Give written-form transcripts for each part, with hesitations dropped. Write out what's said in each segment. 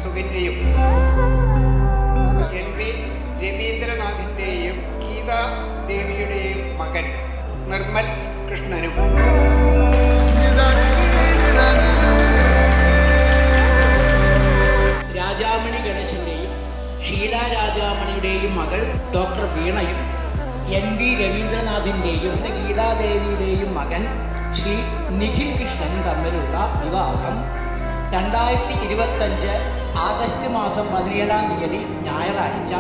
സുകന്യയും NV രവീന്ദ്രനാഥിൻ്റെയും ഗീതാദേവിയുടെയും മകൻ നിർമ്മൽ കൃഷ്ണനും. രാജാമണി ഗണേശൻ്റെയും ഷീല രാജാമണിയുടെയും മകൾ ഡോക്ടർ വീണയും NV രവീന്ദ്രനാഥിൻ്റെയും ഗീതാദേവിയുടെയും മകൻ ശ്രീ നിഖിൽ കൃഷ്ണനും തമ്മിലുള്ള വിവാഹം 2025 ആഗസ്റ്റ് മാസം 17-ാം തീയതി ഞായറാഴ്ച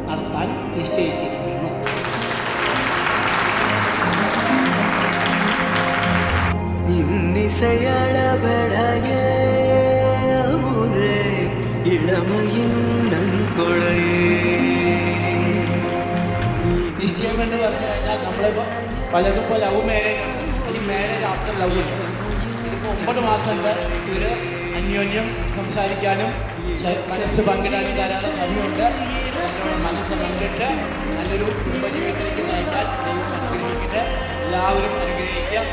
നടത്താൻ നിശ്ചയിച്ചിരിക്കുന്നു. നിശ്ചയം എന്ന് പറഞ്ഞു കഴിഞ്ഞാൽ നമ്മളിപ്പോൾ പലതും ഇപ്പോൾ ലവ് മാരേജ് ഉണ്ട്, ഇനി മാരേജ് ആഫ്റ്റർ ലവ് ഉണ്ട്. ഇതിപ്പോൾ 9 മാസം ഇവർ അന്യോന്യം സംസാരിക്കാനും മനസ്സ് പങ്കിടാനും ധാരാളം സമയമുണ്ട്. മനസ്സ് പങ്കിട്ട് നല്ലൊരു കുടുംബജീവിതത്തിലേക്ക് നയിക്കാൻ ദൈവം അനുഗ്രഹിക്കട്ടെ. എല്ലാവരും അനുഗ്രഹിക്കാം.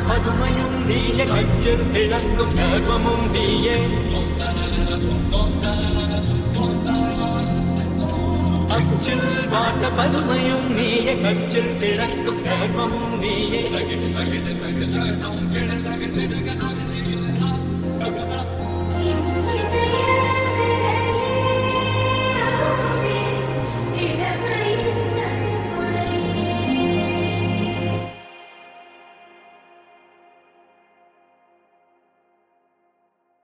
പതുമയും നീയെ കച്ചിൽ തിളങ്ങും ഗർവമും നീയെ അച്ചിൽ പാട്ട പതുമയും നീയെ കച്ചിൽ തിളങ്ങും ഗർവമും നീയെ